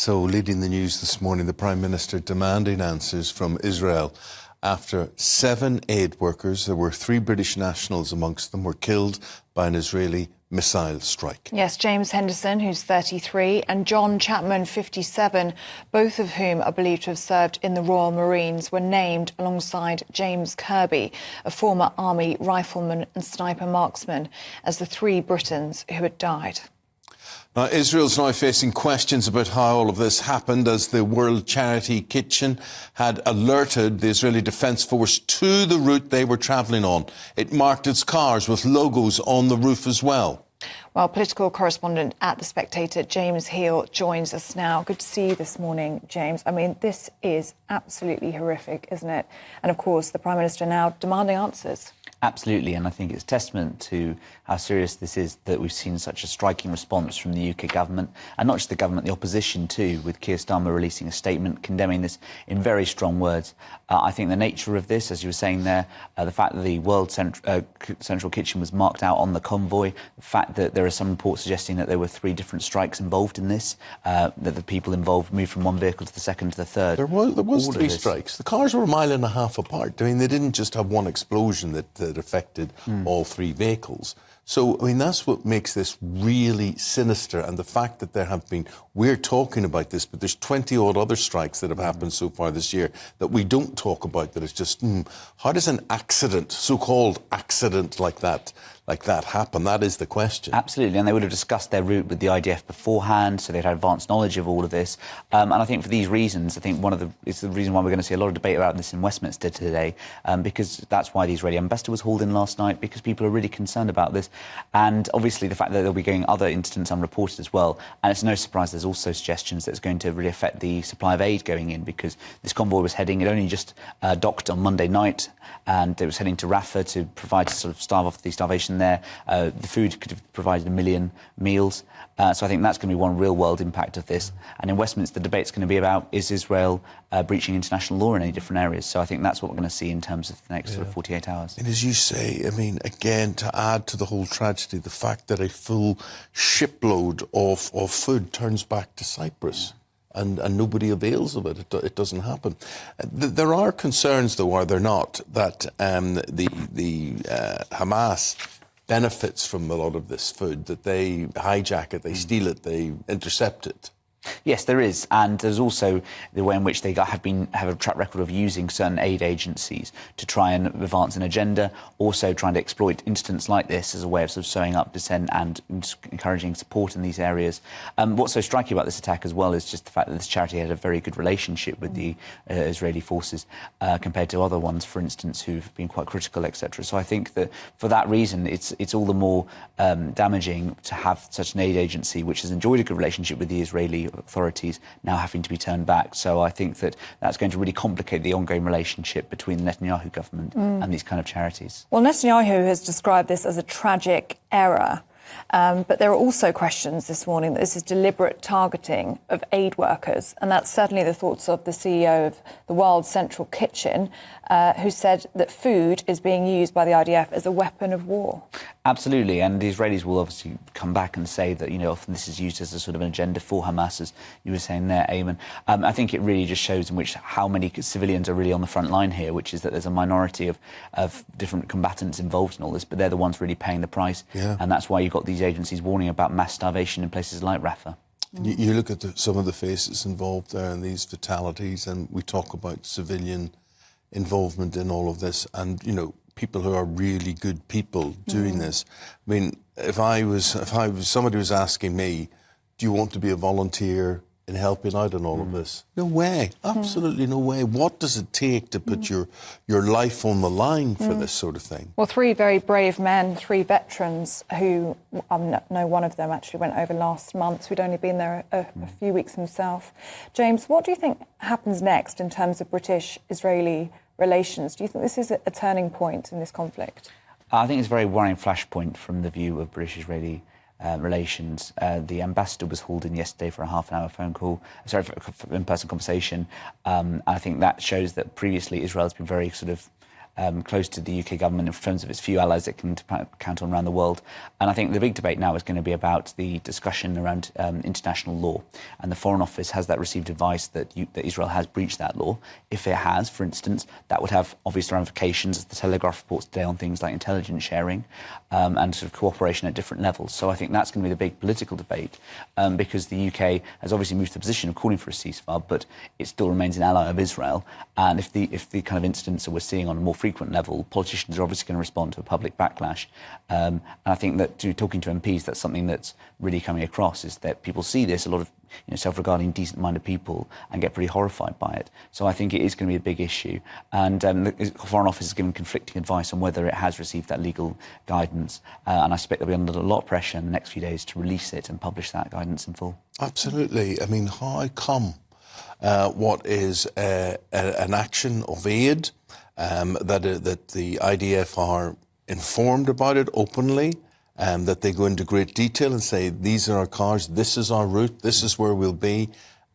So, leading the news this morning, the Prime Minister demanding answers from Israel after 7 aid workers, there were 3 British nationals amongst them, were killed by an Israeli missile strike. Yes, James Henderson, who's 33, and John Chapman, 57, both of whom are believed to have served in the Royal Marines, were named alongside James Kirby, a former Army rifleman and sniper marksman, as the 3 Britons who had died. Now, Israel's now facing questions about how all of this happened, as the World Charity Kitchen had alerted the Israeli Defence Force to the route they were travelling on. It marked its cars with logos on the roof as well. Well, political correspondent at The Spectator, James Heale, joins us now. Good to see you this morning, James. I mean, this is absolutely horrific, isn't it? And, of course, the Prime Minister now demanding answers. Absolutely, and I think it's testament to how serious this is that we've seen such a striking response from the UK government, and not just the government, the opposition too, with Keir Starmer releasing a statement condemning this in very strong words. I think the nature of this, as you were saying there, the fact that the World Central Kitchen was marked out on the convoy, the fact that there are some reports suggesting that there were 3 different strikes involved in this, that the people involved moved from one vehicle to the second to the third. There was 3 strikes. The cars were a mile and a half apart. I mean, they didn't just have one explosion that affected all 3 vehicles. So, I mean, that's what makes this really sinister, and the fact that there have been, we're talking about this, but there's 20-odd other strikes that have happened so far this year that we don't talk about, that it's just, how does an accident, so-called accident like that happen? That is the question. Absolutely, and they would have discussed their route with the IDF beforehand, so they'd had advanced knowledge of all of this. And I think for these reasons, I think it's the reason why we're going to see a lot of debate about this in Westminster today, because that's why the Israeli ambassador was hauled in last night, because people are really concerned about this. And obviously the fact that there'll be going other incidents unreported as well. And it's no surprise there's also suggestions that it's going to really affect the supply of aid going in, because this convoy was heading, it only just docked on Monday night, and it was heading to Rafah to provide to sort of starve off the starvation there. The food could have provided 1 million meals. So I think that's going to be one real-world impact of this. And in Westminster, the debate's going to be about, is Israel breaching international law in any different areas? So I think that's what we're going to see in terms of the next sort of 48 hours. And as you say, I mean, again, to add to the whole tragedy, the fact that a full shipload of food turns back to Cyprus. And nobody avails of it. It doesn't happen. There are concerns, though, are there not, that the Hamas benefits from a lot of this food, that they hijack it, they steal it, they intercept it? Yes, there is, and there's also the way in which they have a track record of using certain aid agencies to try and advance an agenda, also trying to exploit incidents like this as a way of sort of sowing up dissent and encouraging support in these areas. What's so striking about this attack as well is just the fact that this charity had a very good relationship with the Israeli forces compared to other ones, for instance, who've been quite critical, etc. So I think that for that reason, it's all the more damaging to have such an aid agency which has enjoyed a good relationship with the Israeli authorities now having to be turned back. So I think that that's going to really complicate the ongoing relationship between the Netanyahu government and these kind of charities. Well, Netanyahu has described this as a tragic error. But there are also questions this morning that this is deliberate targeting of aid workers, and that's certainly the thoughts of the CEO of the World Central Kitchen, who said that food is being used by the IDF as a weapon of war. Absolutely, and the Israelis will obviously come back and say that, often this is used as a sort of an agenda for Hamas, as you were saying there, Eamon. I think it really just shows how many civilians are really on the front line here, which is that there's a minority of different combatants involved in all this, but they're the ones really paying the price. Yeah. And that's why you've got these agencies warning about mass starvation in places like Rafah. You look at some of the faces involved there in these fatalities, and we talk about civilian involvement in all of this, and, people who are really good people doing this. I mean, if somebody was asking me, do you want to be a volunteer in helping out in all of this? No way, absolutely no way. What does it take to put your life on the line for this sort of thing? Well, 3 very brave men, 3 veterans who, no one of them actually went over last month, who'd only been there a few weeks himself. James, what do you think happens next in terms of British-Israeli relations? Do you think this is a turning point in this conflict? I think it's a very worrying flashpoint from the view of British-Israeli relations. The ambassador was hauled in yesterday for a half-an-hour for in-person conversation. I think that shows that previously Israel has been very sort of close to the UK government in terms of its few allies it can count on around the world. And I think the big debate now is going to be about the discussion around international law. And the Foreign Office has received advice that Israel has breached that law. If it has, for instance, that would have obvious ramifications, as the Telegraph reports today, on things like intelligence sharing and sort of cooperation at different levels. So I think that's going to be the big political debate, because the UK has obviously moved to the position of calling for a ceasefire, but it still remains an ally of Israel. And if the kind of incidents that we're seeing on a more frequent level, politicians are obviously going to respond to a public backlash. And I think that talking to MPs, that's something that's really coming across, is that people see this, a lot of self-regarding, decent-minded people, and get pretty horrified by it. So I think it is going to be a big issue. And the Foreign Office has given conflicting advice on whether it has received that legal guidance. And I expect they'll be under a lot of pressure in the next few days to release it and publish that guidance in full. Absolutely. I mean, how come what is an action of aid, that the IDF are informed about it openly, that they go into great detail and say, these are our cars, this is our route, this is where we'll be,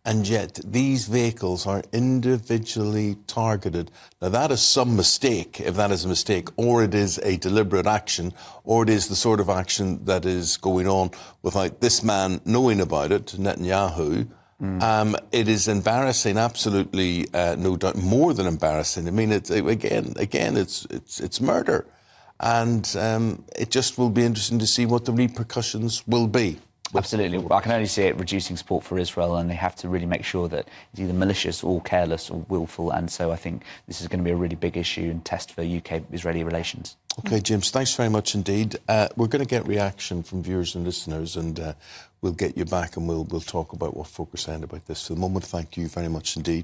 and yet these vehicles are individually targeted. Now, that is some mistake, if that is a mistake, or it is a deliberate action, or it is the sort of action that is going on without this man knowing about it, Netanyahu. It is embarrassing, absolutely, no doubt, more than embarrassing. I mean, it's murder. And it just will be interesting to see what the repercussions will be. Absolutely. I can only see it reducing support for Israel, and they have to really make sure that it's either malicious or careless or willful. And so I think this is going to be a really big issue and test for UK-Israeli relations. OK, James, thanks very much indeed. We're going to get reaction from viewers and listeners, and we'll get you back and we'll talk about what folk are saying about this. For the moment, thank you very much indeed.